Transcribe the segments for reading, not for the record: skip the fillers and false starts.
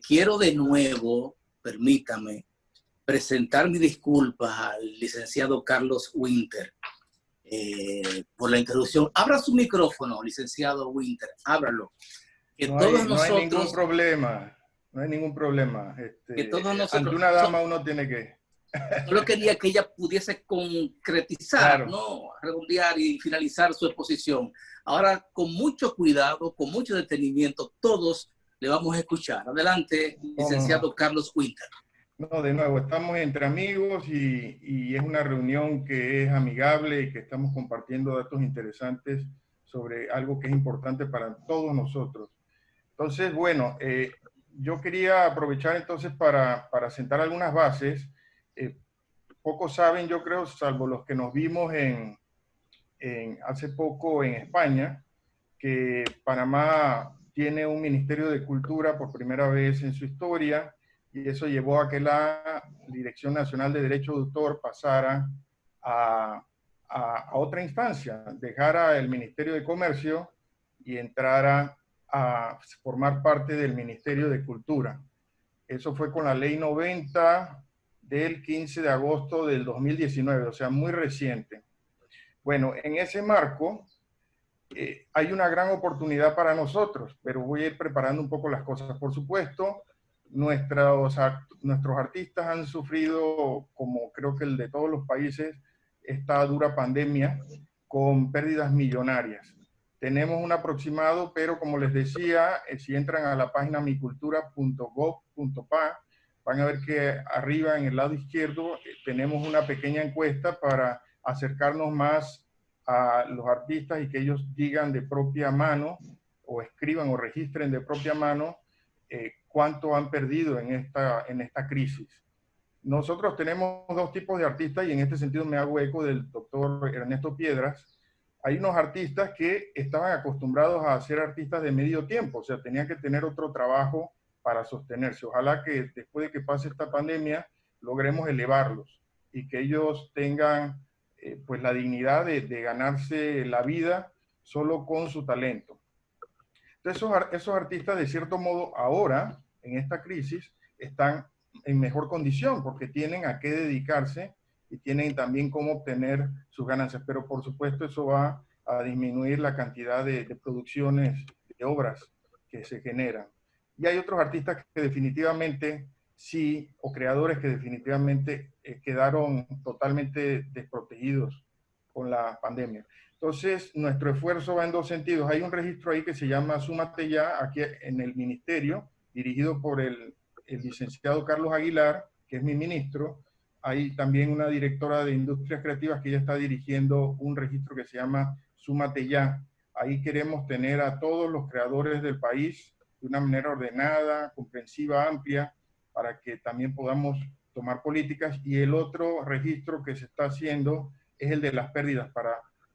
quiero de nuevo, permítame, presentar mis disculpas al licenciado Carlos Winter por la introducción. Abra su micrófono, licenciado Winter, ábralo. Que no todos hay, no nosotros... hay ningún problema, no hay ningún problema. Que todos nosotros... Ante una dama uno tiene que... Solo quería que ella pudiese concretizar, Claro. ¿no? Redondear y finalizar su exposición. Ahora, con mucho cuidado, con mucho detenimiento, todos le vamos a escuchar. Adelante, licenciado Carlos Winter. No, de nuevo, estamos entre amigos y es una reunión que es amigable y que estamos compartiendo datos interesantes sobre algo que es importante para todos nosotros. Entonces, bueno, yo quería aprovechar entonces para sentar algunas bases. Pocos saben, yo creo, salvo los que nos vimos hace poco en España, que Panamá tiene un Ministerio de Cultura por primera vez en su historia, y eso llevó a que la Dirección Nacional de Derecho de Autor pasara a otra instancia, dejara el Ministerio de Comercio y entrara a formar parte del Ministerio de Cultura. Eso fue con la Ley 90 del 15 de agosto del 2019, o sea, muy reciente. Bueno, en ese marco hay una gran oportunidad para nosotros, pero voy a ir preparando un poco las cosas. Por supuesto, nuestros artistas han sufrido, como creo que el de todos los países, esta dura pandemia con pérdidas millonarias. Tenemos un aproximado, pero como les decía, si entran a la página micultura.gov.pa, van a ver que arriba en el lado izquierdo tenemos una pequeña encuesta para acercarnos más a los artistas y que ellos digan de propia mano o escriban o registren de propia mano cuánto han perdido en esta crisis. Nosotros tenemos dos tipos de artistas y en este sentido me hago eco del doctor Ernesto Piedras. Hay unos artistas que estaban acostumbrados a ser artistas de medio tiempo, o sea, tenían que tener otro trabajo para sostenerse. Ojalá que después de que pase esta pandemia logremos elevarlos y que ellos tengan pues la dignidad de ganarse la vida solo con su talento. Entonces esos artistas de cierto modo ahora, en esta crisis, están en mejor condición porque tienen a qué dedicarse y tienen también cómo obtener sus ganancias, pero por supuesto eso va a disminuir la cantidad de producciones, de obras que se generan. Y hay otros artistas que definitivamente sí, o creadores que definitivamente quedaron totalmente desprotegidos con la pandemia. Entonces, nuestro esfuerzo va en dos sentidos. Hay un registro ahí que se llama Súmate Ya, aquí en el ministerio, dirigido por el licenciado Carlos Aguilar, que es mi ministro. Hay también una directora de Industrias Creativas que ya está dirigiendo un registro que se llama Súmate Ya. Ahí queremos tener a todos los creadores del país de una manera ordenada, comprensiva, amplia, para que también podamos tomar políticas. Y el otro registro que se está haciendo es el de las pérdidas,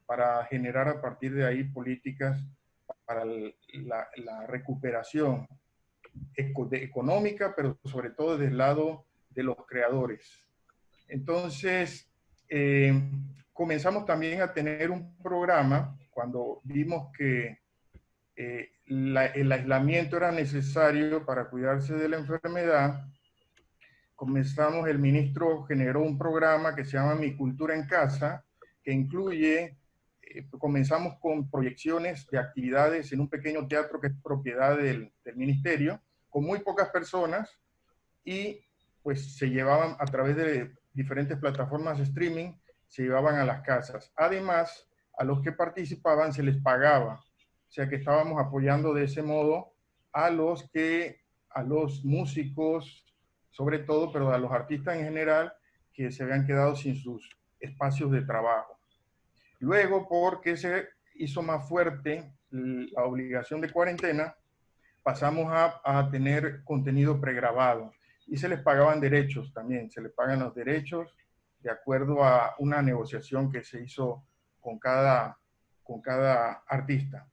para generar a partir de ahí políticas para la recuperación económica, pero sobre todo desde el lado de los creadores. Entonces, comenzamos también a tener un programa cuando vimos que el aislamiento era necesario para cuidarse de la enfermedad. Comenzamos, el ministro generó un programa que se llama Mi Cultura en Casa, que incluye, comenzamos con proyecciones de actividades en un pequeño teatro que es propiedad del ministerio, con muy pocas personas, y pues se llevaban a través de diferentes plataformas de streaming, se llevaban a las casas. Además, a los que participaban se les pagaba, o sea que estábamos apoyando de ese modo a los músicos, sobre todo, pero a los artistas en general, que se habían quedado sin sus espacios de trabajo. Luego, porque se hizo más fuerte la obligación de cuarentena, pasamos a tener contenido pregrabado y se les pagaban derechos también, se les pagan los derechos de acuerdo a una negociación que se hizo con cada artista.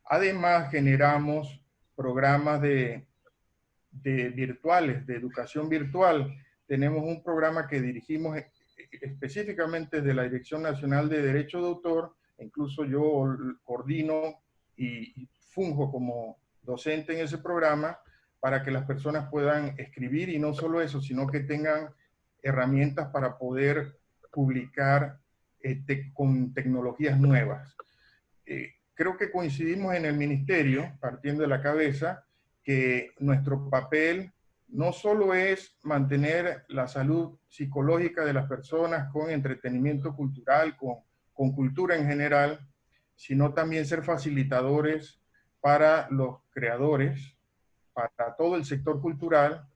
Además, generamos programas de virtuales, de educación virtual. Tenemos un programa que dirigimos específicamente de la Dirección Nacional de Derecho de Autor, incluso yo coordino y funjo como docente en ese programa, para que las personas puedan escribir, y no solo eso, sino que tengan herramientas para poder publicar con tecnologías nuevas. Creo que coincidimos en el ministerio, partiendo de la cabeza, que nuestro papel no solo es mantener la salud psicológica de las personas con entretenimiento cultural, con cultura en general, sino también ser facilitadores para los creadores, para todo el sector cultural,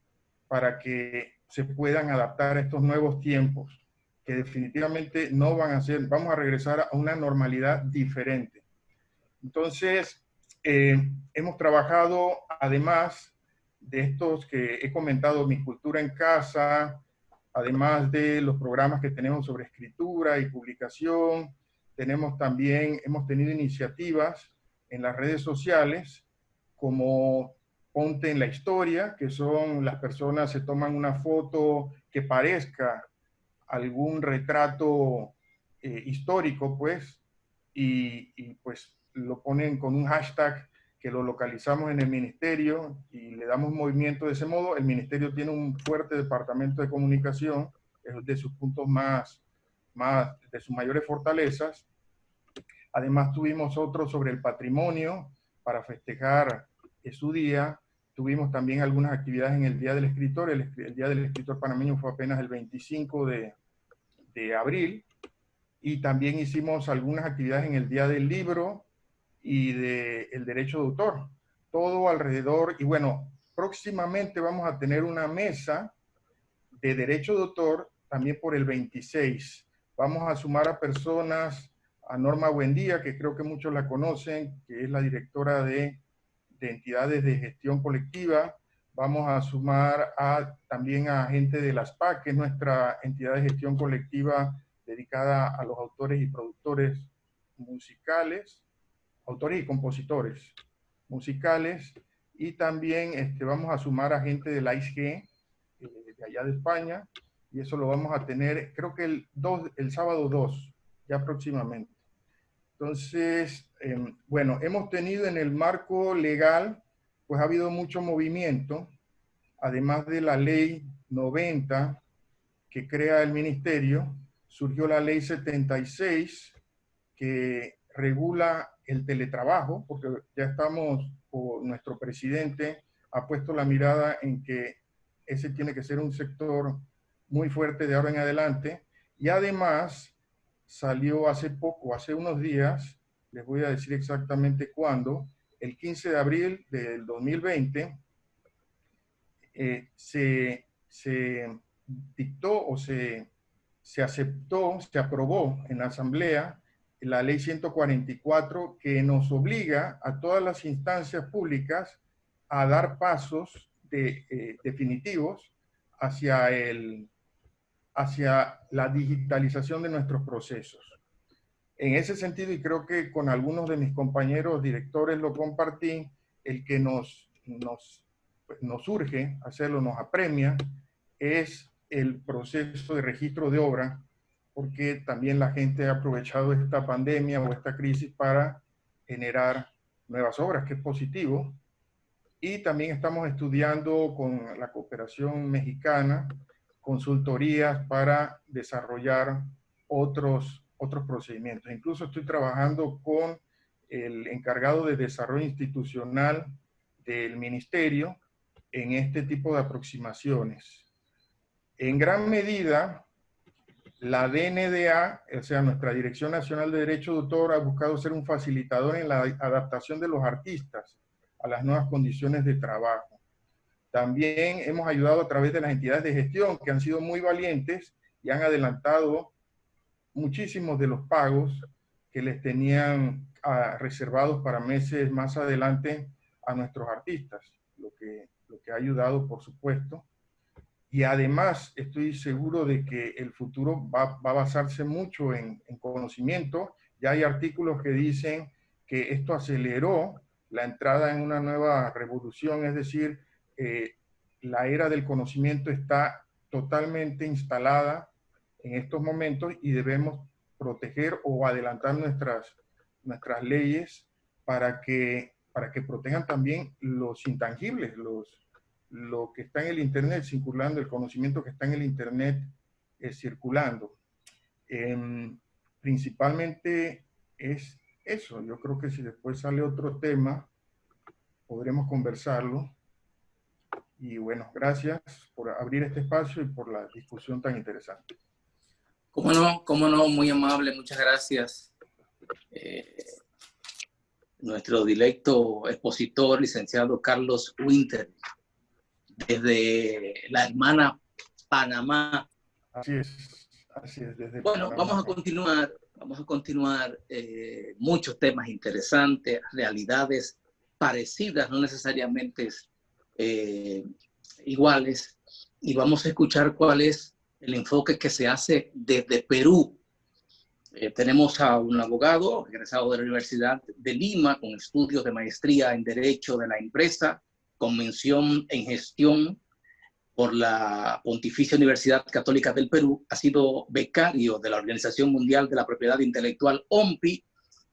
para que se puedan adaptar a estos nuevos tiempos, que definitivamente no van a ser, vamos a regresar a una normalidad diferente. Entonces, hemos trabajado, además de estos que he comentado, Mi Cultura en Casa, además de los programas que tenemos sobre escritura y publicación, tenemos también, hemos tenido iniciativas en las redes sociales, como Ponte en la Historia, que son las personas se toman una foto que parezca algún retrato histórico, pues, y pues lo ponen con un hashtag que lo localizamos en el ministerio y le damos movimiento de ese modo. El ministerio tiene un fuerte departamento de comunicación, es de sus puntos de sus mayores fortalezas. Además tuvimos otro sobre el patrimonio para festejar su día. Tuvimos también algunas actividades en el Día del Escritor. El Día del Escritor panameño fue apenas el 25 de abril. Y también hicimos algunas actividades en el Día del Libro y del derecho de autor. Todo alrededor. Y bueno, próximamente vamos a tener una mesa de derecho de autor también por el 26. Vamos a sumar a personas, a Norma Buendía, que creo que muchos la conocen, que es la directora de entidades de gestión colectiva. Vamos a sumar también a gente de la SPA, que es nuestra entidad de gestión colectiva dedicada a los autores y productores musicales, autores y compositores musicales, y también vamos a sumar a gente de la ISG, de allá de España, y eso lo vamos a tener, creo que el sábado 2, ya próximamente. Entonces, bueno, hemos tenido en el marco legal, pues ha habido mucho movimiento, además de la ley 90 que crea el ministerio, surgió la ley 76 que regula el teletrabajo, porque ya estamos, o nuestro presidente ha puesto la mirada en que ese tiene que ser un sector muy fuerte de ahora en adelante, y además salió hace poco, hace unos días, les voy a decir exactamente cuándo, el 15 de abril del 2020, se dictó o se aceptó, se aprobó en la Asamblea la Ley 144, que nos obliga a todas las instancias públicas a dar pasos definitivos hacia la digitalización de nuestros procesos. En ese sentido, y creo que con algunos de mis compañeros directores lo compartí, el que nos urge hacerlo, nos apremia, es el proceso de registro de obra, porque también la gente ha aprovechado esta pandemia o esta crisis para generar nuevas obras, que es positivo. Y también estamos estudiando con la cooperación mexicana consultorías para desarrollar otros procedimientos. Incluso estoy trabajando con el encargado de desarrollo institucional del ministerio en este tipo de aproximaciones. En gran medida, la DNDA, o sea, nuestra Dirección Nacional de Derecho de Autor, ha buscado ser un facilitador en la adaptación de los artistas a las nuevas condiciones de trabajo. También hemos ayudado a través de las entidades de gestión, que han sido muy valientes y han adelantado muchísimos de los pagos que les tenían reservados para meses más adelante a nuestros artistas, lo que ha ayudado, por supuesto. Y además estoy seguro de que el futuro va a basarse mucho en conocimiento. Ya hay artículos que dicen que esto aceleró la entrada en una nueva revolución, es decir, la era del conocimiento está totalmente instalada en estos momentos y debemos proteger o adelantar nuestras leyes para que protejan también los intangibles, lo que está en el Internet circulando, el conocimiento que está en el Internet circulando. Principalmente es eso. Yo creo que si después sale otro tema, podremos conversarlo. Y bueno, gracias por abrir este espacio y por la discusión tan interesante. Cómo no, muy amable, muchas gracias. Nuestro directo expositor, licenciado Carlos Winter, desde la hermana Panamá. Así es, desde Bueno, Panamá. vamos a continuar muchos temas interesantes, realidades parecidas, no necesariamente iguales, y vamos a escuchar cuál es el enfoque que se hace desde Perú. Tenemos a un abogado egresado de la Universidad de Lima con estudios de maestría en Derecho de la Empresa, con mención en Gestión por la Pontificia Universidad Católica del Perú. Ha sido becario de la Organización Mundial de la Propiedad Intelectual, OMPI,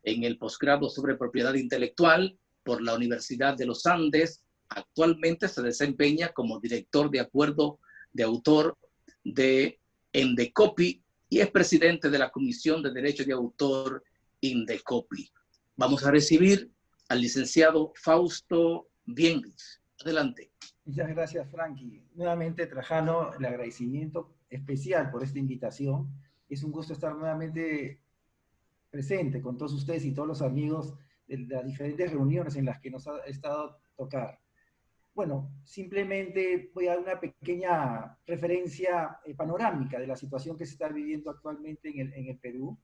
en el posgrado sobre propiedad intelectual por la Universidad de los Andes. Actualmente se desempeña como director de acuerdo de autor de Indecopi y es presidente de la Comisión de Derecho de Autor Indecopi. Vamos a recibir al licenciado Fausto Bienguis. Adelante. Muchas gracias, Frankie. Nuevamente, Trajano, el agradecimiento especial por esta invitación. Es un gusto estar nuevamente presente con todos ustedes y todos los amigos de las diferentes reuniones en las que nos ha estado tocar. Bueno, simplemente voy a dar una pequeña referencia panorámica de la situación que se está viviendo actualmente en el Perú.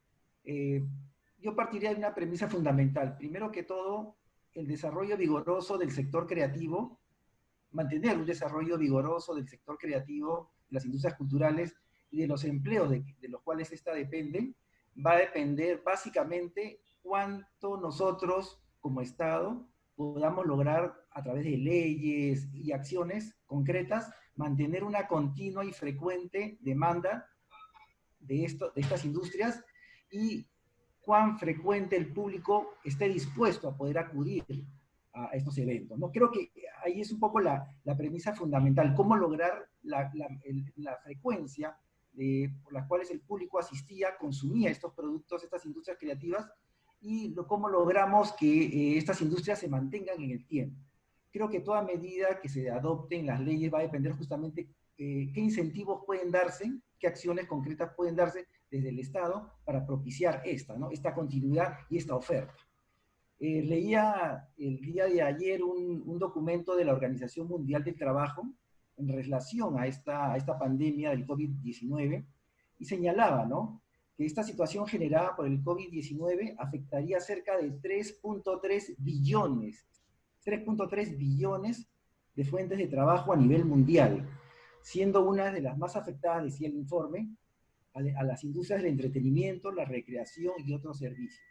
Yo partiría de una premisa fundamental. Primero que todo, el desarrollo vigoroso del sector creativo, mantener un desarrollo vigoroso del sector creativo, de las industrias culturales y de los empleos de los cuales esta depende, va a depender básicamente cuánto nosotros como Estado podamos lograr a través de leyes y acciones concretas mantener una continua y frecuente demanda de estas industrias y cuán frecuente el público esté dispuesto a poder acudir a estos eventos, ¿no? Creo que ahí es un poco la premisa fundamental, cómo lograr la frecuencia por las cuales el público asistía, consumía estos productos, estas industrias creativas, y cómo logramos que estas industrias se mantengan en el tiempo. Creo que toda medida que se adopte en las leyes va a depender justamente qué incentivos pueden darse, qué acciones concretas pueden darse desde el Estado para propiciar esta continuidad y esta oferta. Leía el día de ayer un documento de la Organización Mundial del Trabajo en relación a esta pandemia del COVID-19 y señalaba, ¿no?, que esta situación generada por el COVID-19 afectaría cerca de 3.3 billones de fuentes de trabajo a nivel mundial, siendo una de las más afectadas, decía el informe, a las industrias del entretenimiento, la recreación y otros servicios.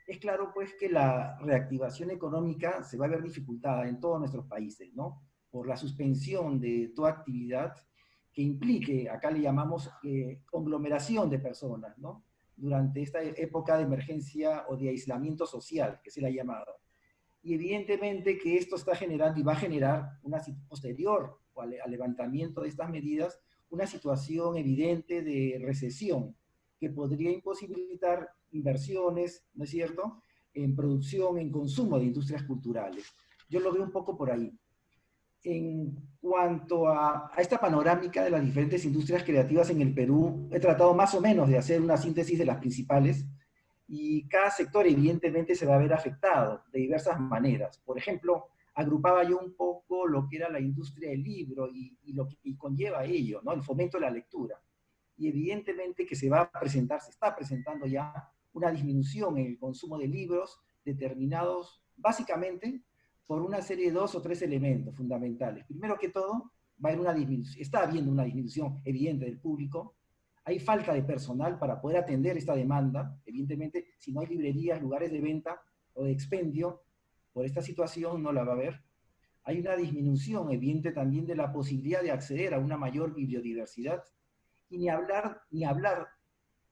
Es claro, pues, que la reactivación económica se va a ver dificultada en todos nuestros países, ¿no?, por la suspensión de toda actividad que implique, acá le llamamos conglomeración de personas, ¿no?, durante esta época de emergencia o de aislamiento social, que se le ha llamado. Y evidentemente que esto está generando y va a generar, posterior al levantamiento de estas medidas, una situación evidente de recesión que podría imposibilitar inversiones, ¿no es cierto?, en producción, en consumo de industrias culturales. Yo lo veo un poco por ahí. En cuanto a esta panorámica de las diferentes industrias creativas en el Perú, he tratado más o menos de hacer una síntesis de las principales, y cada sector evidentemente se va a ver afectado de diversas maneras. Por ejemplo, agrupaba yo un poco lo que era la industria del libro y lo que conlleva ello, ¿no?, el fomento de la lectura. Y evidentemente que se está presentando ya una disminución en el consumo de libros determinados básicamente por una serie de 2 o 3 elementos fundamentales. Primero que todo, está habiendo una disminución evidente del público. Hay falta de personal para poder atender esta demanda. Evidentemente, si no hay librerías, lugares de venta o de expendio, por esta situación no la va a haber. Hay una disminución evidente también de la posibilidad de acceder a una mayor bibliodiversidad. Y ni hablar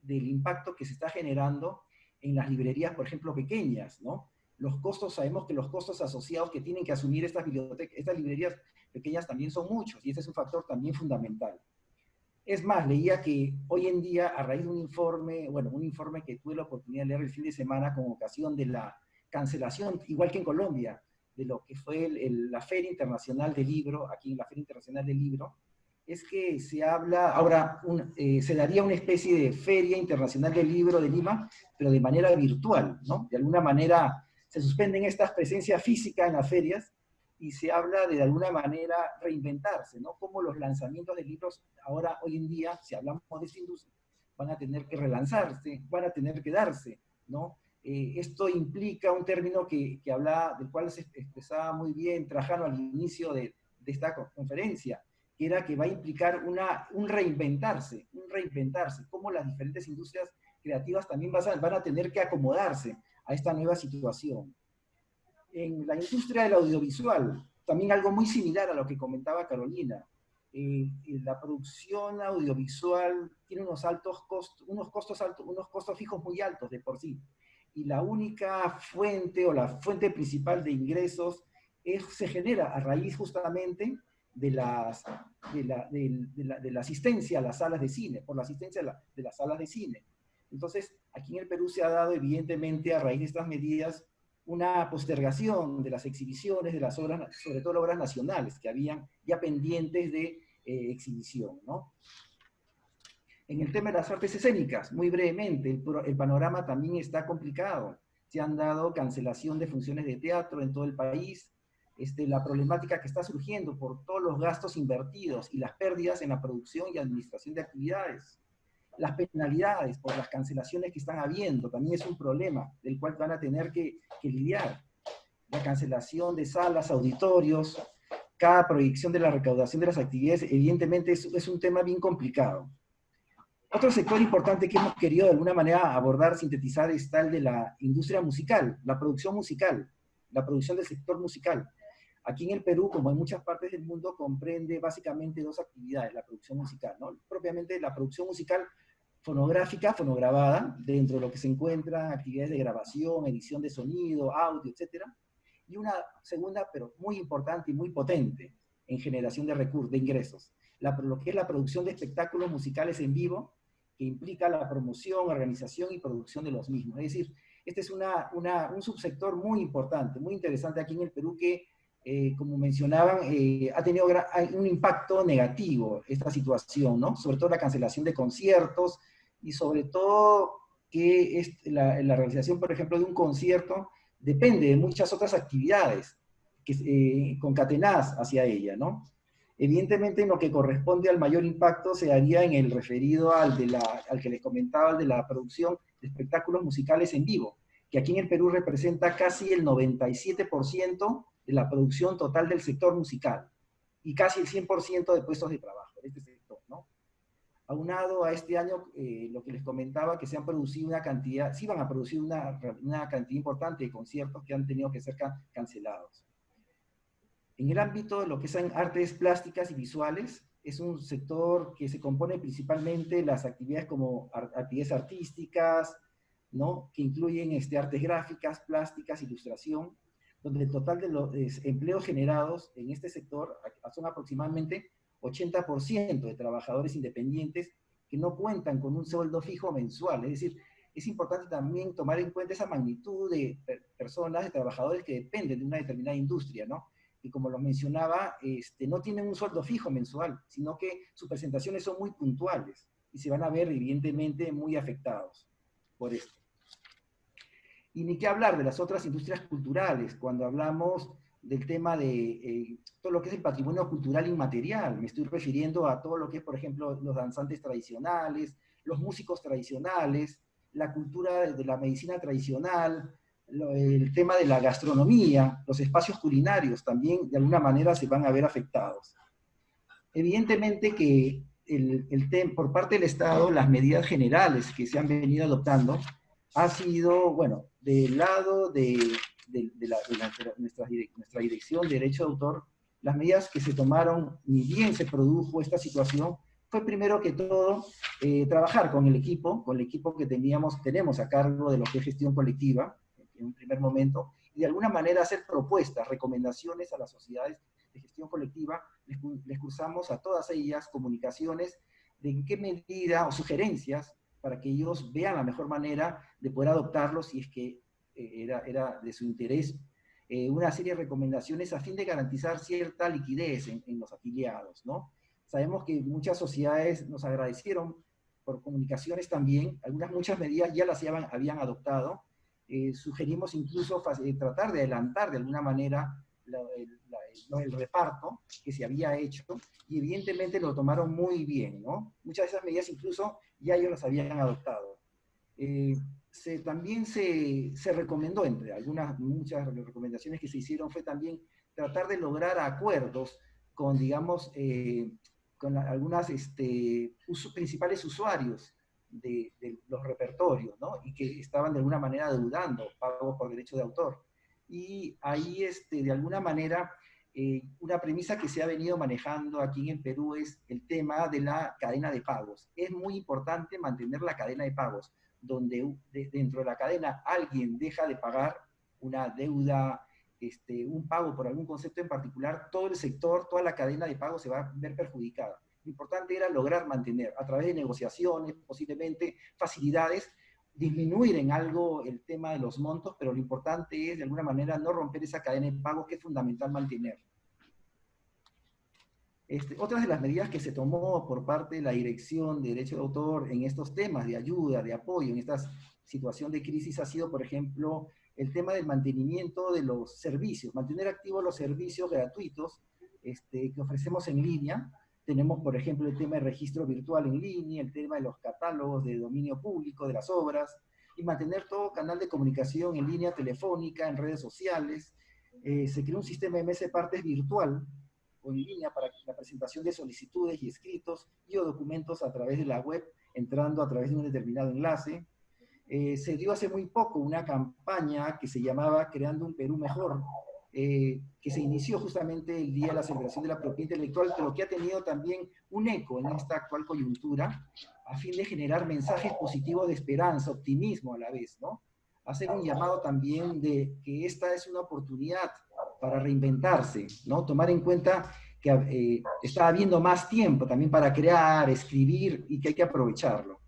del impacto que se está generando en las librerías, por ejemplo, pequeñas, ¿no? los costos, sabemos que los costos asociados que tienen que asumir estas bibliotecas, estas librerías pequeñas también son muchos, y ese es un factor también fundamental. Es más, leía que hoy en día, a raíz de un informe que tuve la oportunidad de leer el fin de semana con ocasión de la cancelación, igual que en Colombia, de lo que fue la Feria Internacional del Libro, aquí en la Feria Internacional del Libro, es que se habla, ahora se daría una especie de Feria Internacional del Libro de Lima, pero de manera virtual, ¿no? De alguna manera se suspenden estas presencias físicas en las ferias y se habla de alguna manera reinventarse, ¿no? Como los lanzamientos de libros ahora, hoy en día, si hablamos de esta industria, van a tener que relanzarse, van a tener que darse, ¿no? Esto implica un término del cual se expresaba muy bien Trajano al inicio de esta conferencia, que era que va a implicar un reinventarse, cómo las diferentes industrias creativas también van a tener que acomodarse a esta nueva situación. En la industria del audiovisual, también algo muy similar a lo que comentaba Carolina. La producción audiovisual tiene unos costos fijos muy altos de por sí. Y la única fuente o la fuente principal de ingresos se genera a raíz justamente de la asistencia a las salas de cine, por la asistencia de las salas de cine. Entonces, aquí en el Perú se ha dado evidentemente a raíz de estas medidas una postergación de las exhibiciones de las obras, sobre todo las obras nacionales, que habían ya pendientes de exhibición, ¿no? En el tema de las artes escénicas, muy brevemente, el panorama también está complicado. Se han dado cancelación de funciones de teatro en todo el país, la problemática que está surgiendo por todos los gastos invertidos y las pérdidas en la producción y administración de actividades. Las penalidades por las cancelaciones que están habiendo también es un problema del cual van a tener que lidiar. La cancelación de salas, auditorios, cada proyección de la recaudación de las actividades, evidentemente es un tema bien complicado. Otro sector importante que hemos querido de alguna manera abordar, sintetizar, está el de la industria musical, la producción del sector musical. Aquí en el Perú, como en muchas partes del mundo, comprende básicamente dos actividades, la producción musical, ¿no? Propiamente la producción musical fonográfica, fonograbada, dentro de lo que se encuentran actividades de grabación, edición de sonido, audio, etc. Y una segunda, pero muy importante y muy potente, en generación de recursos, de ingresos, lo que es la producción de espectáculos musicales en vivo, que implica la promoción, organización y producción de los mismos. Es decir, este es un subsector muy importante, muy interesante aquí en el Perú que, como mencionaban, ha tenido un impacto negativo esta situación, ¿no? Sobre todo la cancelación de conciertos y sobre todo que la realización, por ejemplo, de un concierto depende de muchas otras actividades concatenadas hacia ella, ¿no? Evidentemente, en lo que corresponde al mayor impacto se haría en el referido al que les comentaba, de la producción de espectáculos musicales en vivo, que aquí en el Perú representa casi el 97% de la producción total del sector musical y casi el 100% de puestos de trabajo de este sector, ¿no? Aunado a este año, lo que les comentaba, que se han producido se iban a producir una cantidad importante de conciertos que han tenido que ser cancelados. En el ámbito de lo que son artes plásticas y visuales, es un sector que se compone principalmente de las actividades como actividades artísticas, ¿no? Que incluyen artes gráficas, plásticas, ilustración, donde el total de los empleos generados en este sector son aproximadamente 80% de trabajadores independientes que no cuentan con un sueldo fijo mensual. Es decir, es importante también tomar en cuenta esa magnitud de personas, de trabajadores que dependen de una determinada industria, ¿no? Y como lo mencionaba, no tienen un sueldo fijo mensual, sino que sus presentaciones son muy puntuales y se van a ver evidentemente muy afectados por esto. Y ni qué hablar de las otras industrias culturales, cuando hablamos del tema de todo lo que es el patrimonio cultural inmaterial. Me estoy refiriendo a todo lo que es, por ejemplo, los danzantes tradicionales, los músicos tradicionales, la cultura de la medicina tradicional, el tema de la gastronomía, los espacios culinarios también de alguna manera se van a ver afectados. Evidentemente que por parte del Estado, las medidas generales que se han venido adoptando ha sido, bueno, del lado de nuestra dirección de derecho de autor, las medidas que se tomaron, ni bien se produjo esta situación, fue primero que todo trabajar con el equipo que tenemos a cargo de lo que es gestión colectiva, en un primer momento, y de alguna manera hacer propuestas, recomendaciones a las sociedades de gestión colectiva. Les cursamos a todas ellas comunicaciones de en qué medida, o sugerencias, para que ellos vean la mejor manera de poder adoptarlos si es que era de su interés, una serie de recomendaciones a fin de garantizar cierta liquidez en los afiliados, ¿no? Sabemos que muchas sociedades nos agradecieron por comunicaciones también, muchas medidas ya las habían adoptado. Sugerimos incluso tratar de adelantar de alguna manera el reparto que se había hecho, y evidentemente lo tomaron muy bien, ¿no? Muchas de esas medidas incluso ya ellos las habían adoptado. También se recomendó, entre muchas recomendaciones que se hicieron, fue también tratar de lograr acuerdos con, digamos, con algunas principales usuarios de los repertorios, ¿no? Y que estaban de alguna manera deudando pagos por derecho de autor. Y ahí, de alguna manera, una premisa que se ha venido manejando aquí en Perú es el tema de la cadena de pagos. Es muy importante mantener la cadena de pagos, donde dentro de la cadena alguien deja de pagar una deuda, un pago por algún concepto en particular, todo el sector, toda la cadena de pagos se va a ver perjudicada. Lo importante era lograr mantener, a través de negociaciones, posiblemente facilidades, disminuir en algo el tema de los montos, pero lo importante es, de alguna manera, no romper esa cadena de pagos que es fundamental mantener. Otras de las medidas que se tomó por parte de la Dirección de Derecho de Autor en estos temas de ayuda, de apoyo, en esta situación de crisis, ha sido, por ejemplo, el tema del mantenimiento de los servicios, mantener activos los servicios gratuitos que ofrecemos en línea. Tenemos, por ejemplo, el tema de registro virtual en línea, el tema de los catálogos de dominio público de las obras, y mantener todo canal de comunicación en línea telefónica, en redes sociales. Se creó un sistema MS Partes virtual o en línea para la presentación de solicitudes y escritos y o documentos a través de la web, entrando a través de un determinado enlace. Se dio hace muy poco una campaña que se llamaba Creando un Perú Mejor, que se inició justamente el día de la celebración de la propiedad intelectual, pero que ha tenido también un eco en esta actual coyuntura, a fin de generar mensajes positivos de esperanza, optimismo a la vez, ¿no? Hacer un llamado también de que esta es una oportunidad para reinventarse, ¿no? Tomar en cuenta que está habiendo más tiempo también para crear, escribir, y que hay que aprovecharlo.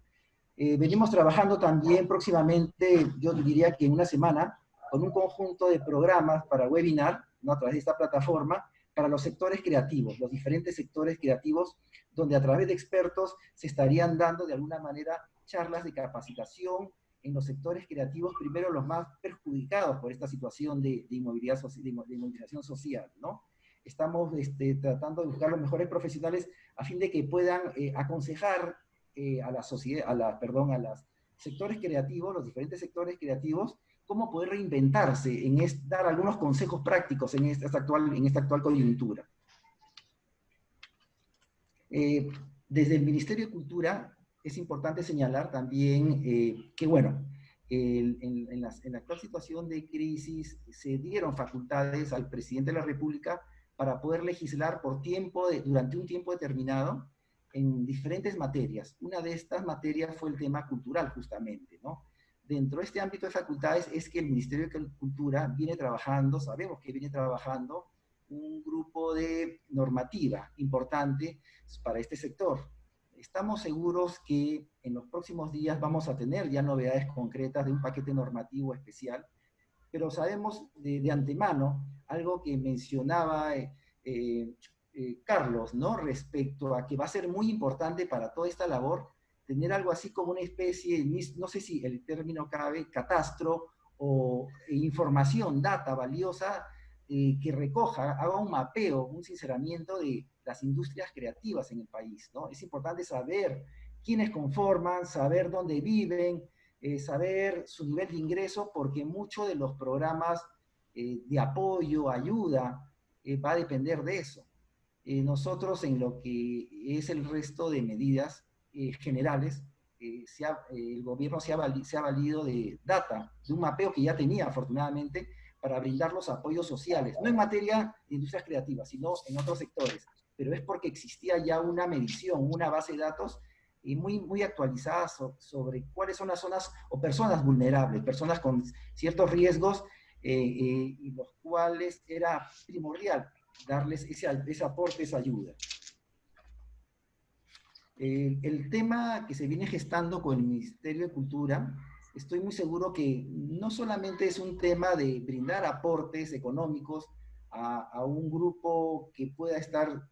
Venimos trabajando también próximamente, yo diría que en una semana, con un conjunto de programas para webinar, ¿no? A través de esta plataforma, para los sectores creativos, los diferentes sectores creativos, donde a través de expertos se estarían dando de alguna manera charlas de capacitación en los sectores creativos, primero los más perjudicados por esta situación de inmovilización social, ¿no? Estamos tratando de buscar los mejores profesionales a fin de que puedan aconsejar a la sociedad, a los sectores creativos, los diferentes sectores creativos, cómo poder reinventarse, dar algunos consejos prácticos en esta actual coyuntura. Desde el Ministerio de Cultura es importante señalar también que, bueno, en la actual situación de crisis se dieron facultades al presidente de la República para poder legislar durante un tiempo determinado en diferentes materias. Una de estas materias fue el tema cultural, justamente, ¿no? Dentro de este ámbito de facultades es que el Ministerio de Cultura viene trabajando, sabemos que viene trabajando un grupo de normativa importante para este sector. Estamos seguros que en los próximos días vamos a tener ya novedades concretas de un paquete normativo especial, pero sabemos de antemano algo que mencionaba Carlos, ¿no? Respecto a que va a ser muy importante para toda esta labor tener algo así como una especie, no sé si el término cabe, catastro o información, data valiosa, que recoja, haga un mapeo, un sinceramiento de las industrias creativas en el país, ¿no? Es importante saber quiénes conforman, saber dónde viven, saber su nivel de ingreso, porque muchos de los programas de apoyo, ayuda, va a depender de eso. Nosotros, en lo que es el resto de medidas generales, el gobierno se ha valido de data, de un mapeo que ya tenía, afortunadamente, para brindar los apoyos sociales, no en materia de industrias creativas, sino en otros sectores, pero es porque existía ya una medición, una base de datos muy actualizada sobre cuáles son las zonas o personas vulnerables, personas con ciertos riesgos y los cuales era primordial darles ese aporte, esa ayuda. El tema que se viene gestando con el Ministerio de Cultura, estoy muy seguro que no solamente es un tema de brindar aportes económicos a un grupo que pueda estar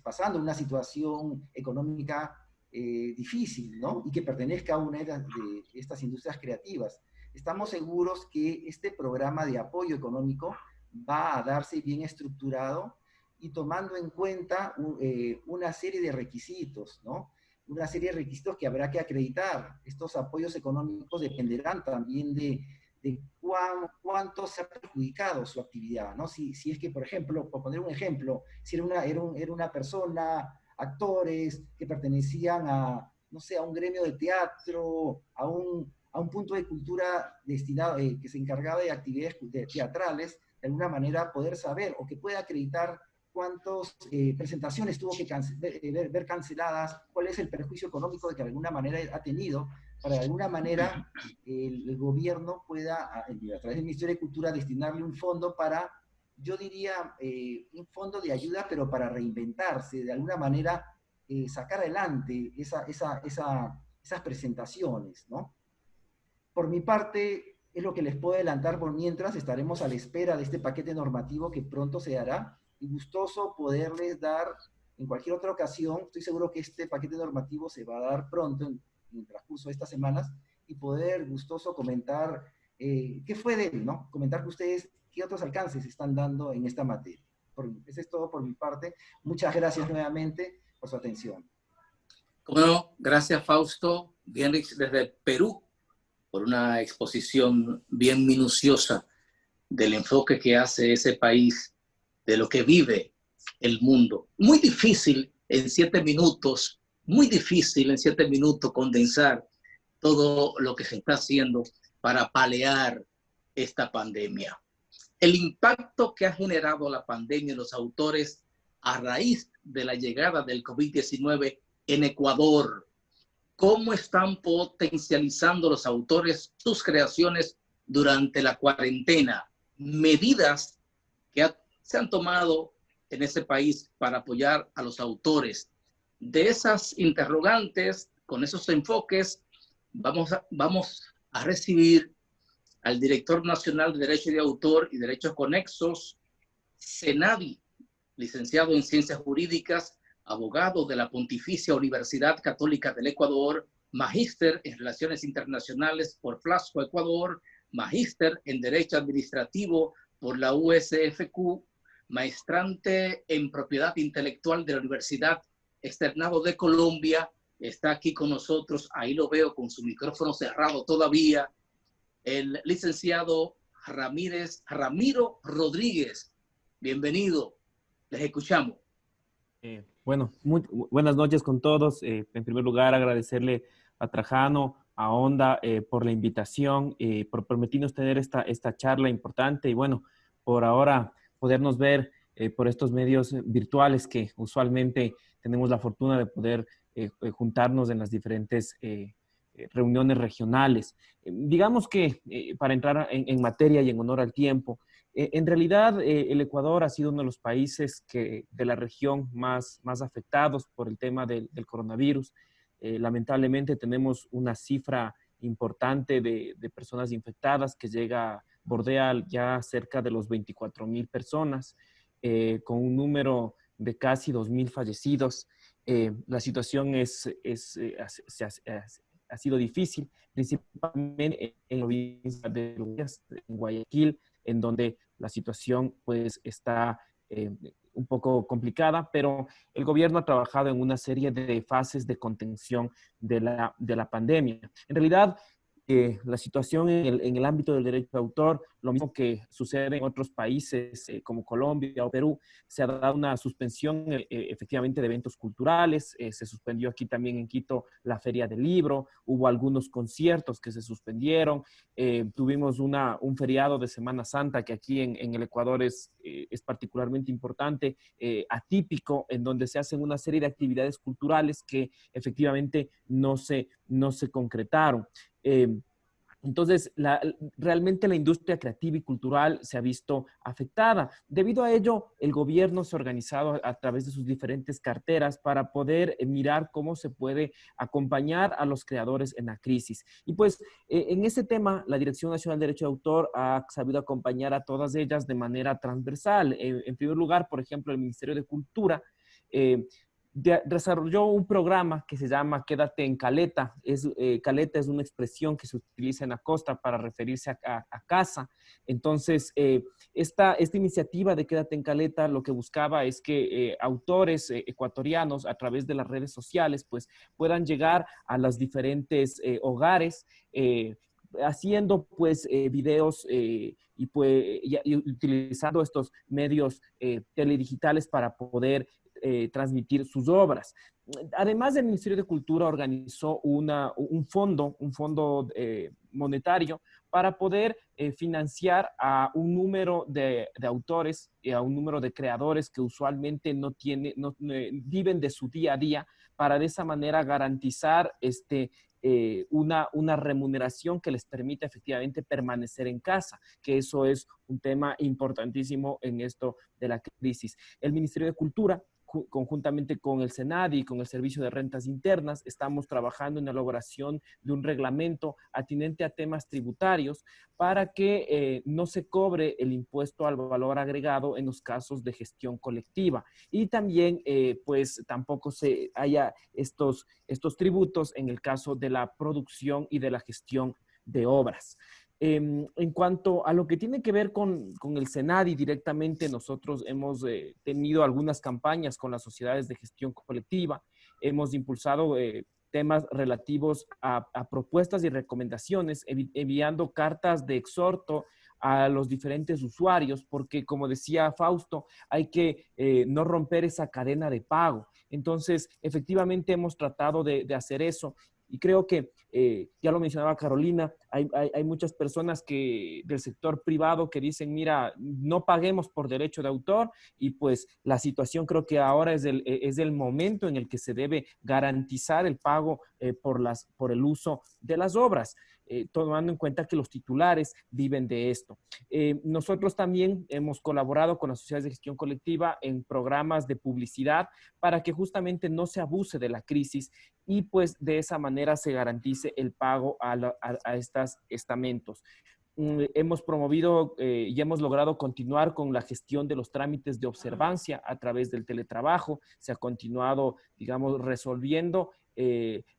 pasando una situación económica difícil, ¿no? Y que pertenezca a una de estas industrias creativas. Estamos seguros que este programa de apoyo económico va a darse bien estructurado y tomando en cuenta una serie de requisitos, ¿no? Una serie de requisitos que habrá que acreditar. Estos apoyos económicos dependerán también de cuánto se ha perjudicado su actividad, ¿no? Si es que, por ejemplo, por poner un ejemplo, si era una persona, actores que pertenecían a, no sé, a un gremio de teatro, a un punto de cultura destinado, que se encargaba de actividades teatrales, de alguna manera poder saber o que pueda acreditar cuántas presentaciones tuvo que ver canceladas, cuál es el perjuicio económico que de alguna manera ha tenido, para de alguna manera el gobierno pueda, a través del Ministerio de Cultura, destinarle un fondo para, yo diría, un fondo de ayuda, pero para reinventarse, de alguna manera sacar adelante esas presentaciones, ¿no? Por mi parte, es lo que les puedo adelantar por mientras. Estaremos a la espera de este paquete normativo que pronto se dará y gustoso poderles dar en cualquier otra ocasión. Estoy seguro que este paquete normativo se va a dar pronto en el transcurso de estas semanas y poder gustoso comentar qué fue de él, ¿no? Comentar que ustedes qué otros alcances están dando en esta materia. Eso es todo por mi parte. Muchas gracias nuevamente por su atención. Bueno, gracias Fausto, bien desde Perú, por una exposición bien minuciosa del enfoque que hace ese país, de lo que vive el mundo. Muy difícil en 7 minutos, muy difícil en 7 minutos condensar todo lo que se está haciendo para paliar esta pandemia. El impacto que ha generado la pandemia en los autores a raíz de la llegada del COVID-19 en Ecuador. ¿Cómo están potencializando los autores sus creaciones durante la cuarentena? Medidas que se han tomado en ese país para apoyar a los autores. De esas interrogantes, con esos enfoques, vamos a recibir al director nacional de Derecho de Autor y Derechos Conexos, Senavi, licenciado en Ciencias Jurídicas, abogado de la Pontificia Universidad Católica del Ecuador, magíster en Relaciones Internacionales por Flasco, Ecuador, magíster en Derecho Administrativo por la USFQ, maestrante en Propiedad Intelectual de la Universidad Externado de Colombia. Está aquí con nosotros, ahí lo veo con su micrófono cerrado todavía, el licenciado Ramiro Rodríguez. Bienvenido, les escuchamos. Bueno, muy buenas noches con todos. En primer lugar, agradecerle a Trajano, a Onda, por la invitación, por permitirnos tener esta charla importante y bueno, por ahora podernos ver por estos medios virtuales que usualmente tenemos la fortuna de poder juntarnos en las diferentes reuniones regionales. Digamos que para entrar en materia y en honor al tiempo, en realidad, el Ecuador ha sido uno de los países de la región más afectados por el tema del coronavirus. Lamentablemente tenemos una cifra importante de personas infectadas que bordea ya cerca de los 24,000 personas, con un número de casi 2,000 fallecidos. La situación ha sido difícil, principalmente en la provincia de Guayaquil, en donde la situación pues está un poco complicada, pero el gobierno ha trabajado en una serie de fases de contención de la pandemia. En realidad, la situación en el ámbito del derecho de autor, lo mismo que sucede en otros países como Colombia o Perú, se ha dado una suspensión efectivamente de eventos culturales, se suspendió aquí también en Quito la Feria del Libro, hubo algunos conciertos que se suspendieron, tuvimos un feriado de Semana Santa que aquí en el Ecuador es particularmente importante, atípico, en donde se hacen una serie de actividades culturales que efectivamente no se concretaron. Entonces, realmente la industria creativa y cultural se ha visto afectada. Debido a ello, el gobierno se ha organizado a través de sus diferentes carteras para poder mirar cómo se puede acompañar a los creadores en la crisis. Y pues, en este tema, la Dirección Nacional de Derecho de Autor ha sabido acompañar a todas ellas de manera transversal. En primer lugar, por ejemplo, el Ministerio de Cultura desarrolló un programa que se llama Quédate en Caleta. Caleta es una expresión que se utiliza en la costa para referirse a casa. Entonces, esta iniciativa de Quédate en Caleta lo que buscaba es que autores ecuatorianos a través de las redes sociales pues puedan llegar a los diferentes hogares haciendo pues videos y utilizando estos medios teledigitales para poder transmitir sus obras. Además, el Ministerio de Cultura organizó un fondo monetario para poder financiar a un número de autores y a un número de creadores que usualmente no viven de su día a día, para de esa manera garantizar una remuneración que les permita efectivamente permanecer en casa, que eso es un tema importantísimo en esto de la crisis. El Ministerio de Cultura, conjuntamente con el SENADI y con el Servicio de Rentas Internas, estamos trabajando en la elaboración de un reglamento atinente a temas tributarios para que no se cobre el impuesto al valor agregado en los casos de gestión colectiva. Y también, pues, tampoco se haya estos tributos en el caso de la producción y de la gestión de obras. En cuanto a lo que tiene que ver con el SENADI directamente, nosotros hemos tenido algunas campañas con las sociedades de gestión colectiva, hemos impulsado temas relativos a propuestas y recomendaciones, enviando cartas de exhorto a los diferentes usuarios, porque como decía Fausto, hay que no romper esa cadena de pago. Entonces, efectivamente hemos tratado de hacer eso. Y creo que, ya lo mencionaba Carolina, hay muchas personas del sector privado que dicen, mira, no paguemos por derecho de autor, y pues la situación creo que ahora es el momento en el que se debe garantizar el pago por el uso de las obras. Tomando en cuenta que los titulares viven de esto. Nosotros también hemos colaborado con las sociedades de gestión colectiva en programas de publicidad para que justamente no se abuse de la crisis y pues de esa manera se garantice el pago a estos estamentos. Hemos promovido y hemos logrado continuar con la gestión de los trámites de observancia a través del teletrabajo. Se ha continuado, digamos, resolviendo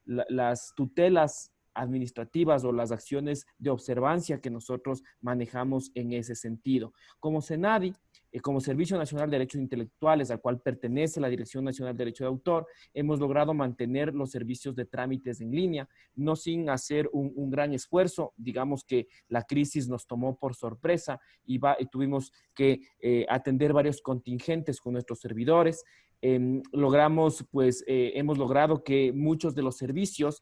las tutelas administrativas o las acciones de observancia que nosotros manejamos en ese sentido. Como SENADI, como Servicio Nacional de Derechos Intelectuales, al cual pertenece la Dirección Nacional de Derecho de Autor, hemos logrado mantener los servicios de trámites en línea, no sin hacer un gran esfuerzo. Digamos que la crisis nos tomó por sorpresa y tuvimos que atender varios contingentes con nuestros servidores. Hemos logrado que muchos de los servicios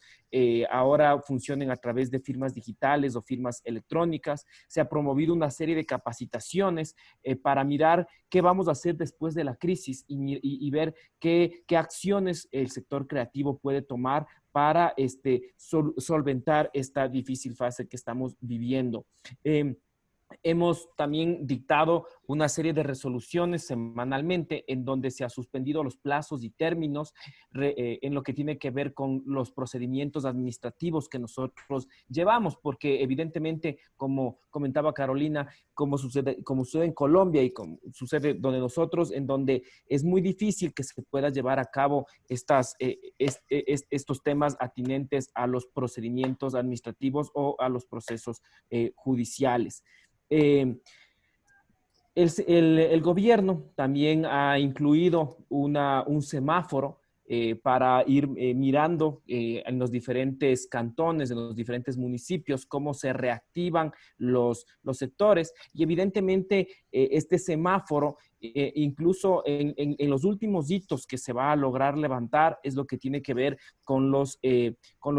ahora funcionen a través de firmas digitales o firmas electrónicas. Se ha promovido una serie de capacitaciones para mirar qué vamos a hacer después de la crisis y ver qué acciones el sector creativo puede tomar para solventar esta difícil fase que estamos viviendo. Hemos también dictado una serie de resoluciones semanalmente en donde se ha suspendido los plazos y términos en lo que tiene que ver con los procedimientos administrativos que nosotros llevamos, porque evidentemente, como comentaba Carolina, como sucede en Colombia y como sucede donde nosotros, en donde es muy difícil que se pueda llevar a cabo estos temas atinentes a los procedimientos administrativos o a los procesos judiciales. El gobierno también ha incluido un semáforo para ir mirando en los diferentes cantones, en los diferentes municipios, cómo se reactivan los sectores. Y evidentemente este semáforo incluso en los últimos hitos que se va a lograr levantar es lo que tiene que ver con los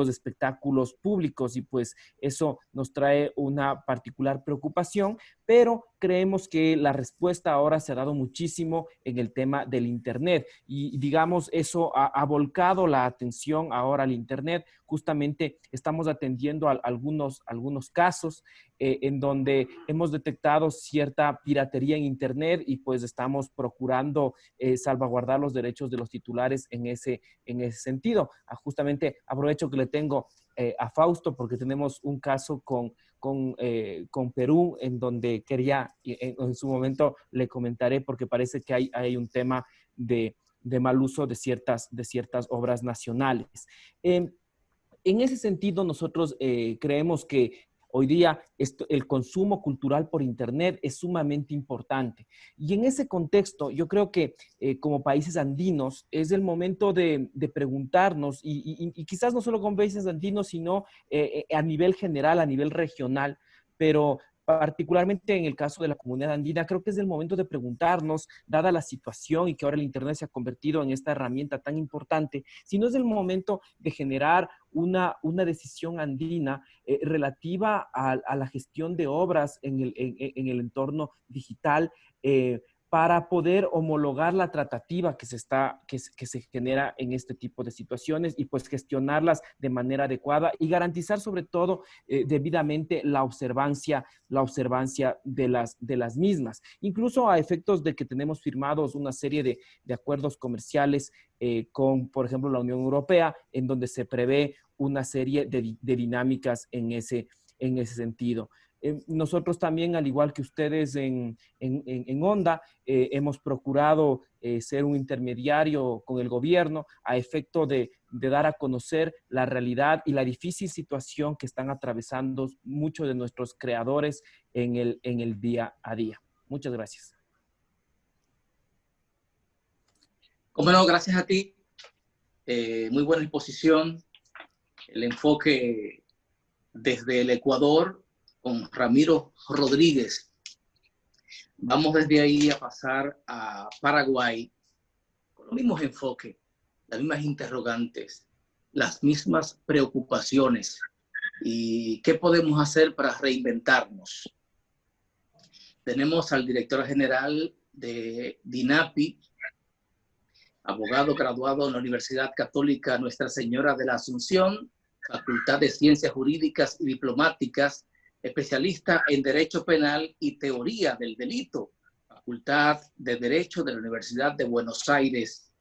espectáculos públicos, y pues eso nos trae una particular preocupación, pero creemos que la respuesta ahora se ha dado muchísimo en el tema del Internet, y digamos eso ha volcado la atención ahora al Internet. Justamente estamos atendiendo a algunos casos en donde hemos detectado cierta piratería en Internet, y pues estamos procurando salvaguardar los derechos de los titulares en ese sentido. Justamente aprovecho que le tengo a Fausto porque tenemos un caso con Perú, en donde quería, en su momento le comentaré, porque parece que hay un tema de mal uso de ciertas obras nacionales. En ese sentido, nosotros creemos que hoy día el consumo cultural por Internet es sumamente importante. Y en ese contexto, yo creo que como países andinos es el momento de preguntarnos, y quizás no solo como países andinos, sino a nivel general, a nivel regional, pero particularmente en el caso de la comunidad andina, creo que es el momento de preguntarnos, dada la situación y que ahora el Internet se ha convertido en esta herramienta tan importante, si no es el momento de generar una decisión andina relativa a la gestión de obras en el entorno digital, para poder homologar la tratativa que se genera en este tipo de situaciones, y pues gestionarlas de manera adecuada y garantizar sobre todo debidamente la observancia de las mismas, incluso a efectos de que tenemos firmados una serie de acuerdos comerciales con, por ejemplo, la Unión Europea, en donde se prevé una serie de dinámicas en ese sentido. Nosotros también, al igual que ustedes en Onda, hemos procurado ser un intermediario con el gobierno a efecto de dar a conocer la realidad y la difícil situación que están atravesando muchos de nuestros creadores en el día a día. Muchas gracias. Como no, gracias a ti. Muy buena exposición. El enfoque desde el Ecuador con Ramiro Rodríguez. Vamos desde ahí a pasar a Paraguay con los mismos enfoques, las mismas interrogantes, las mismas preocupaciones. ¿Y qué podemos hacer para reinventarnos? Tenemos al director general de DINAPI, abogado graduado en la Universidad Católica Nuestra Señora de la Asunción, Facultad de Ciencias Jurídicas y Diplomáticas, especialista en Derecho Penal y Teoría del Delito, Facultad de Derecho de la Universidad de Buenos Aires.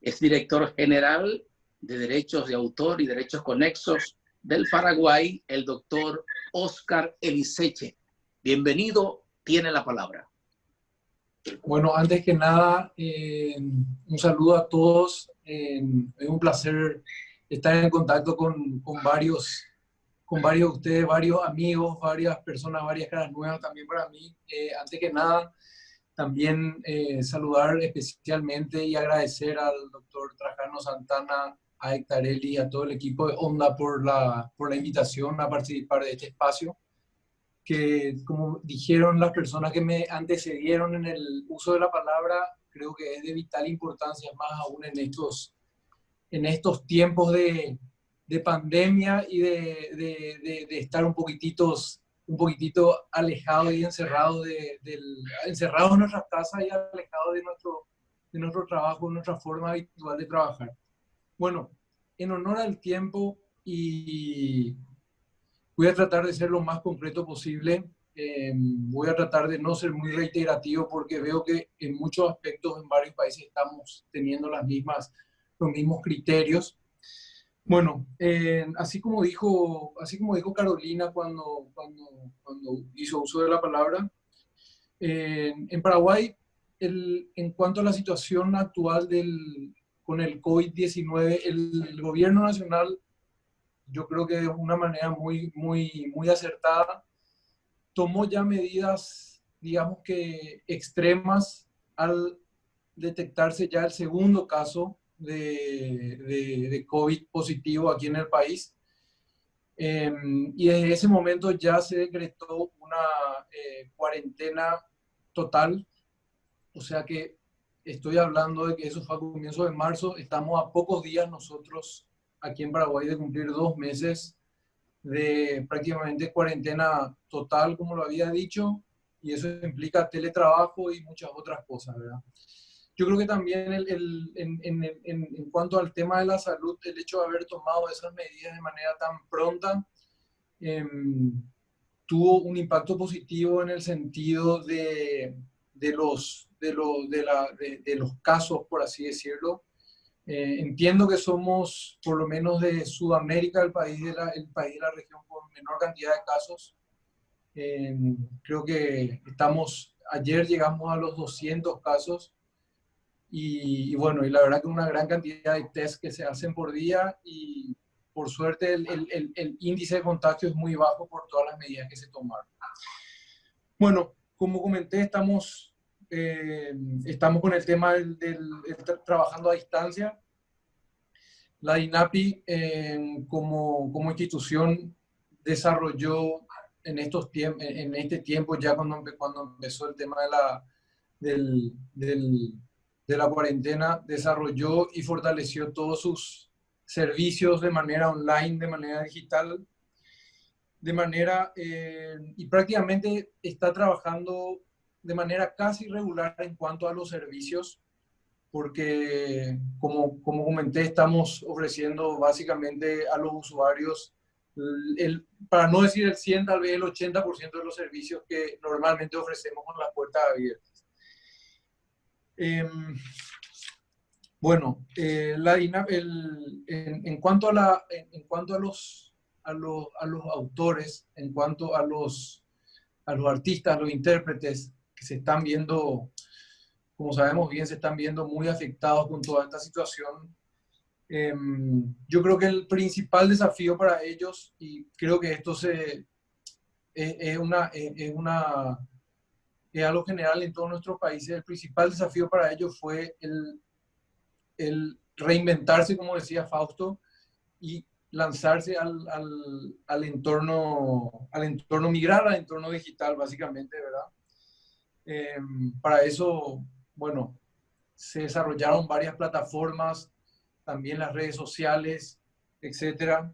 Es director general de Derechos de Autor y Derechos Conexos del Paraguay, el doctor Oscar Eliseche. Bienvenido, tiene la palabra. Bueno, antes que nada, un saludo a todos. Es un placer estar en contacto con varios de ustedes, varios amigos, varias personas, varias caras nuevas también para mí. Antes que nada, también saludar especialmente y agradecer al doctor Trajano Santana, a Hectarelli y a todo el equipo de Onda por la invitación a participar de este espacio, que, como dijeron las personas que me antecedieron en el uso de la palabra, creo que es de vital importancia, más aún en estos tiempos de pandemia y de estar un poquitito alejados y encerrados encerrados en nuestras casas y alejados de nuestro trabajo, nuestra forma habitual de trabajar. Bueno, en honor al tiempo, y voy a tratar de ser lo más concreto posible. Voy a tratar de no ser muy reiterativo porque veo que en muchos aspectos en varios países estamos teniendo los mismos criterios. Bueno, así como dijo Carolina cuando hizo uso de la palabra, en Paraguay, en cuanto a la situación actual con el COVID-19, el gobierno nacional, yo creo que de una manera muy, muy, muy acertada, tomó ya medidas, digamos que extremas, al detectarse ya el segundo caso de COVID positivo aquí en el país. Y desde ese momento ya se decretó una cuarentena total o sea que estoy hablando de que eso fue a comienzos de marzo, estamos a pocos días nosotros aquí en Paraguay de cumplir 2 meses de prácticamente cuarentena total, como lo había dicho, y eso implica teletrabajo y muchas otras cosas, ¿verdad? Yo creo que también en cuanto al tema de la salud, el hecho de haber tomado esas medidas de manera tan pronta tuvo un impacto positivo en el sentido de los casos, por así decirlo. Entiendo que somos, por lo menos de Sudamérica, el país de la región con menor cantidad de casos. Creo que ayer llegamos a los 200 casos y bueno, y la verdad que una gran cantidad de test que se hacen por día y por suerte el índice de contagio es muy bajo por todas las medidas que se tomaron. Bueno, como comenté, estamos con el tema trabajando a distancia. La DINAPI como institución desarrolló en este tiempo, ya cuando empezó el tema de la cuarentena, desarrolló y fortaleció todos sus servicios de manera online, de manera digital, y prácticamente está trabajando de manera casi regular en cuanto a los servicios, porque como comenté, estamos ofreciendo básicamente a los usuarios, para no decir el 100, tal vez el 80% de los servicios que normalmente ofrecemos con las puertas abiertas. Bueno, en cuanto a los autores, en cuanto a los artistas, a los intérpretes que se están viendo, como sabemos bien, se están viendo muy afectados con toda esta situación. Yo creo que el principal desafío para ellos, y creo que esto es algo general en todos nuestros países, el principal desafío para ellos fue el reinventarse, como decía Fausto, y lanzarse al entorno migrar al entorno digital, básicamente, ¿verdad? Para eso, bueno, se desarrollaron varias plataformas, también las redes sociales, etcétera.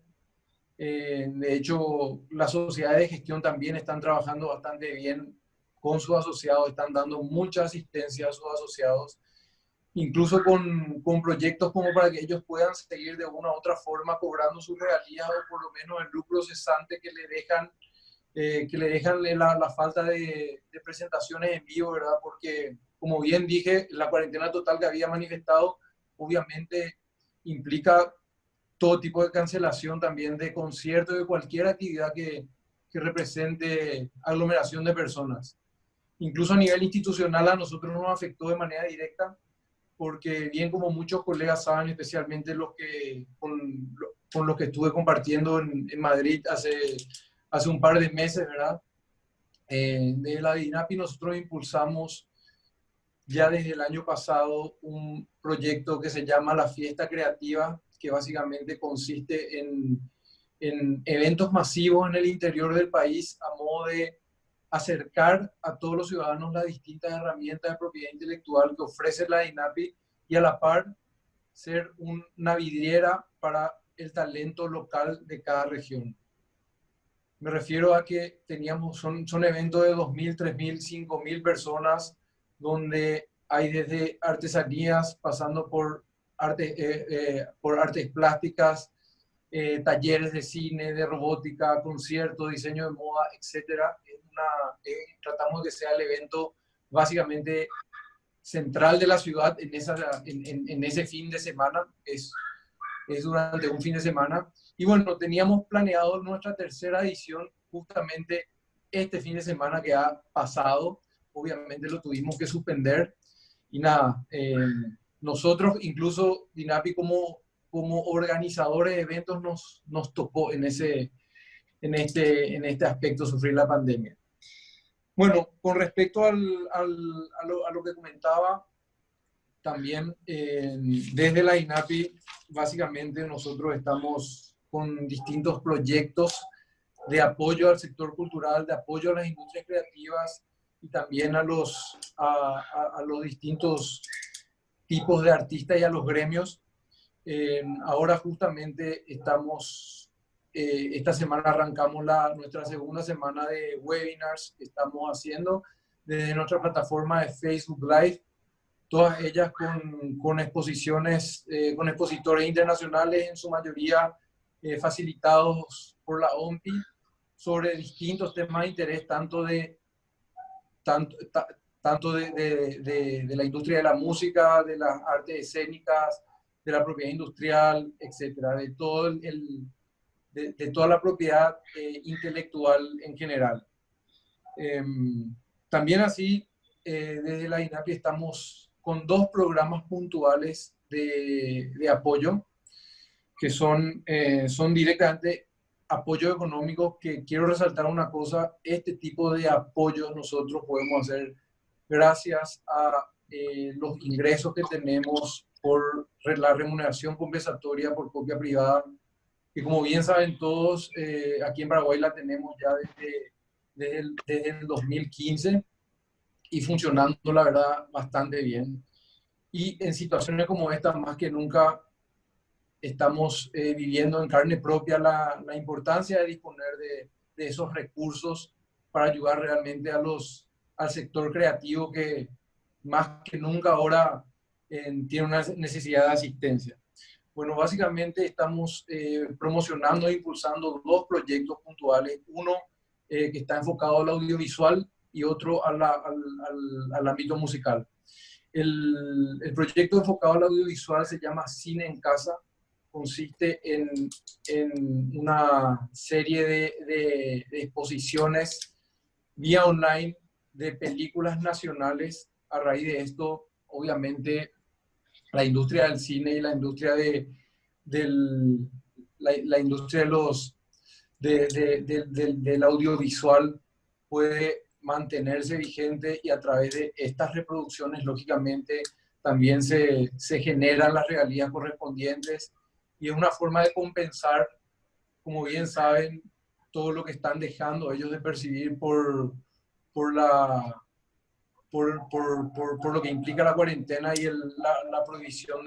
De hecho, las sociedades de gestión también están trabajando bastante bien con sus asociados, están dando mucha asistencia a sus asociados, incluso con proyectos como para que ellos puedan seguir de una u otra forma cobrando sus regalías o por lo menos el lucro cesante que le dejan la falta de presentaciones en vivo, ¿verdad? Porque, como bien dije, la cuarentena total que había manifestado obviamente implica todo tipo de cancelación también de conciertos, de cualquier actividad que represente aglomeración de personas. Incluso a nivel institucional a nosotros nos afectó de manera directa, porque bien como muchos colegas saben, especialmente con los que estuve compartiendo en Madrid hace un par de meses, ¿verdad? De la DINAPI nosotros impulsamos ya desde el año pasado un proyecto que se llama La Fiesta Creativa, que básicamente consiste en eventos masivos en el interior del país a modo de acercar a todos los ciudadanos las distintas herramientas de propiedad intelectual que ofrece la DINAPI y a la par ser una vidriera para el talento local de cada región. Me refiero a que son eventos de 2.000, 3.000, 5.000 personas, donde hay desde artesanías, pasando por artes plásticas, talleres de cine, de robótica, conciertos, diseño de moda, etc. Tratamos de que sea el evento básicamente central de la ciudad en ese fin de semana. Es durante un fin de semana. Y bueno, teníamos planeado nuestra tercera edición justamente este fin de semana que ha pasado. Obviamente lo tuvimos que suspender. Y nada, nosotros, incluso DINAPI como organizadores de eventos, nos tocó en este aspecto sufrir la pandemia. Bueno, con respecto a lo que comentaba, también desde la DINAPI, básicamente nosotros estamos con distintos proyectos de apoyo al sector cultural, de apoyo a las industrias creativas, y también a los distintos tipos de artistas y a los gremios. Ahora justamente esta semana arrancamos nuestra segunda semana de webinars que estamos haciendo desde nuestra plataforma de Facebook Live, todas ellas con exposiciones, con expositores internacionales, en su mayoría facilitados por la OMPI, sobre distintos temas de interés, tanto de la industria de la música, de las artes escénicas, de la propiedad industrial, etcétera, de toda la propiedad intelectual en general. También así, desde la INAPI estamos con 2 programas puntuales de apoyo, que son directamente apoyo económico, que quiero resaltar una cosa: este tipo de apoyos nosotros podemos hacer gracias a los ingresos que tenemos por la remuneración compensatoria por copia privada, que como bien saben todos, aquí en Paraguay la tenemos ya desde el 2015 y funcionando, la verdad, bastante bien. Y en situaciones como esta, más que nunca, estamos viviendo en carne propia la importancia de disponer de esos recursos para ayudar realmente al sector creativo, que más que nunca ahora tiene una necesidad de asistencia. Bueno, básicamente estamos promocionando e impulsando 2 proyectos puntuales, uno que está enfocado al audiovisual y otro al ámbito musical. El proyecto enfocado al audiovisual se llama Cine en Casa. Consiste en una serie de exposiciones vía online de películas nacionales. A raíz de esto, obviamente, la industria del cine y la industria del audiovisual puede mantenerse vigente, y a través de estas reproducciones, lógicamente, también se generan las regalías correspondientes, y es una forma de compensar, como bien saben, todo lo que están dejando ellos de percibir por lo que implica la cuarentena y la prohibición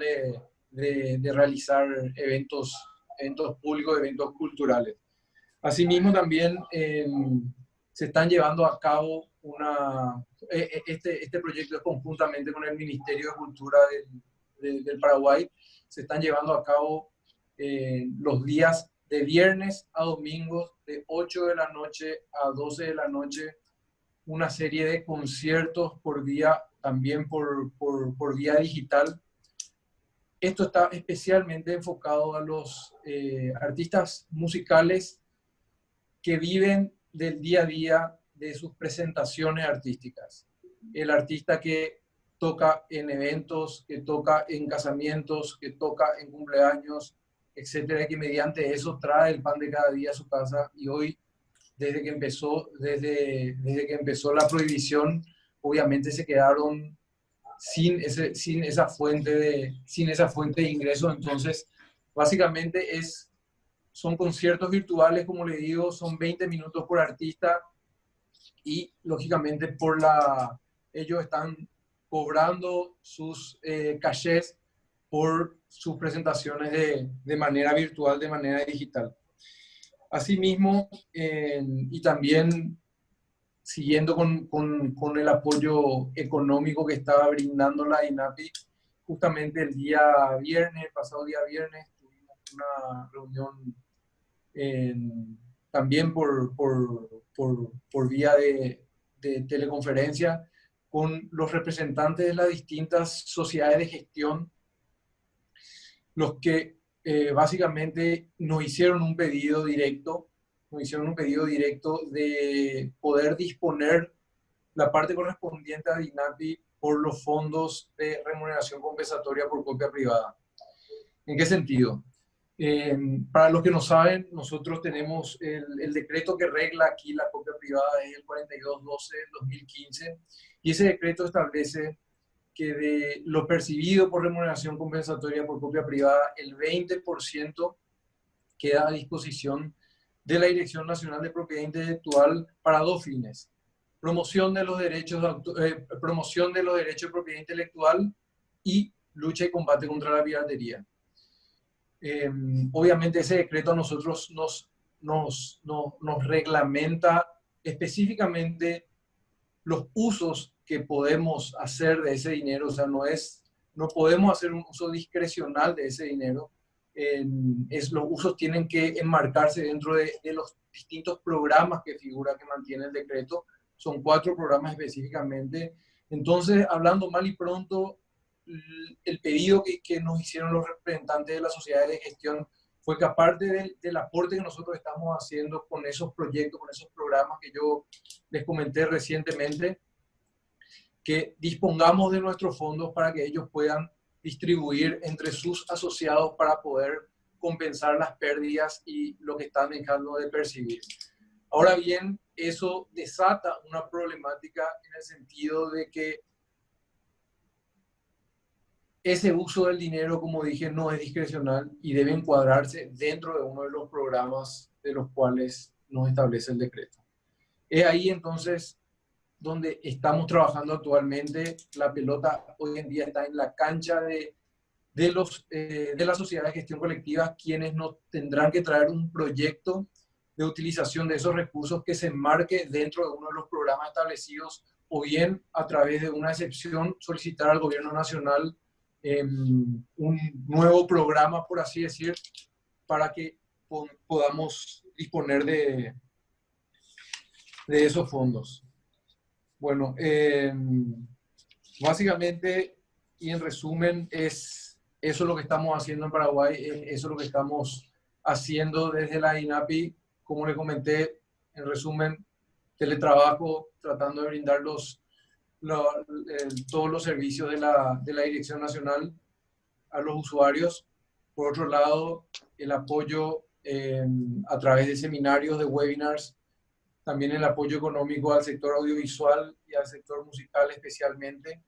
de realizar eventos públicos, eventos culturales. Asimismo, también se están llevando a cabo este proyecto es conjuntamente con el Ministerio de Cultura del Paraguay. Se están llevando a cabo los días de viernes a domingos, de 8 de la noche a 12 de la noche, una serie de conciertos por día, también por vía digital. Esto está especialmente enfocado a los artistas musicales que viven del día a día de sus presentaciones artísticas. El artista que toca en eventos, que toca en casamientos, que toca en cumpleaños, etcétera, que mediante eso trae el pan de cada día a su casa. Y hoy, desde que empezó la prohibición, obviamente se quedaron sin esa fuente de ingresos. Entonces, básicamente son conciertos virtuales, como le digo, son 20 minutos por artista, y lógicamente ellos están cobrando sus cachés por sus presentaciones de manera virtual, de manera digital. Asimismo, y también siguiendo con el apoyo económico que estaba brindando la INAPI, justamente el pasado día viernes, tuvimos una reunión también por vía de teleconferencia con los representantes de las distintas sociedades de gestión, los que básicamente nos hicieron un pedido directo de poder disponer la parte correspondiente a INAPI por los fondos de remuneración compensatoria por copia privada. ¿En qué sentido? Para los que no saben, nosotros tenemos el decreto que regla aquí la copia privada, es el 4212 del 2015, y ese decreto establece que de lo percibido por remuneración compensatoria por copia privada, el 20% queda a disposición de la Dirección Nacional de Propiedad Intelectual para 2 fines: promoción de los derechos promoción de los derechos de propiedad intelectual y lucha y combate contra la piratería. Obviamente ese decreto a nosotros nos reglamenta específicamente los usos que podemos hacer de ese dinero. O sea, no podemos hacer un uso discrecional de ese dinero. Los usos tienen que enmarcarse dentro de los distintos programas que figura, que mantiene el decreto. Son 4 programas específicamente. Entonces, hablando mal y pronto, el pedido que nos hicieron los representantes de las sociedades de gestión fue que aparte del aporte que nosotros estamos haciendo con esos proyectos, con esos programas que yo les comenté recientemente, que dispongamos de nuestros fondos para que ellos puedan distribuir entre sus asociados para poder compensar las pérdidas y lo que están dejando de percibir. Ahora bien, eso desata una problemática en el sentido de que ese uso del dinero, como dije, no es discrecional y debe encuadrarse dentro de uno de los programas de los cuales nos establece el decreto. Es ahí entonces donde estamos trabajando actualmente. La pelota hoy en día está en la cancha de la sociedad de gestión colectiva, quienes nos tendrán que traer un proyecto de utilización de esos recursos que se enmarque dentro de uno de los programas establecidos, o bien a través de una excepción solicitar al gobierno nacional un nuevo programa, por así decir, para que podamos disponer de esos fondos. Bueno, básicamente y en resumen eso es lo que estamos haciendo en Paraguay, eso es lo que estamos haciendo desde la INAPI. Como le comenté, en resumen, teletrabajo, tratando de brindar todos los servicios de la Dirección Nacional a los usuarios. Por otro lado, el apoyo a través de seminarios, de webinars, también el apoyo económico al sector audiovisual y al sector musical especialmente,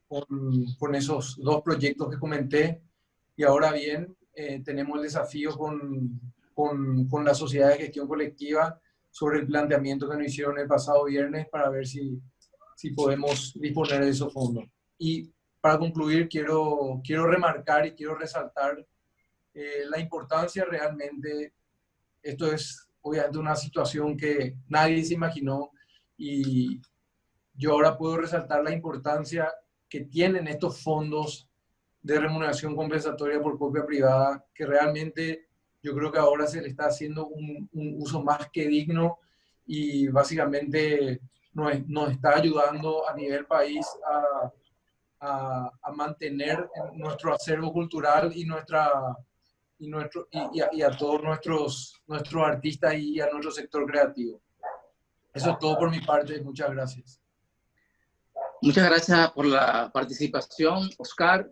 con esos 2 proyectos que comenté. Y ahora bien, tenemos el desafío con la sociedad de gestión colectiva sobre el planteamiento que nos hicieron el pasado viernes para ver si podemos disponer de esos fondos. Y para concluir, quiero remarcar y quiero resaltar la importancia realmente. Esto es obviamente una situación que nadie se imaginó, y yo ahora puedo resaltar la importancia que tienen estos fondos de remuneración compensatoria por copia privada, que realmente yo creo que ahora se le está haciendo un uso más que digno, y básicamente nos está ayudando a nivel país a mantener nuestro acervo cultural y a todos nuestros artistas y a nuestro sector creativo. Eso es todo por mi parte. Muchas gracias. Muchas gracias por la participación, Oscar.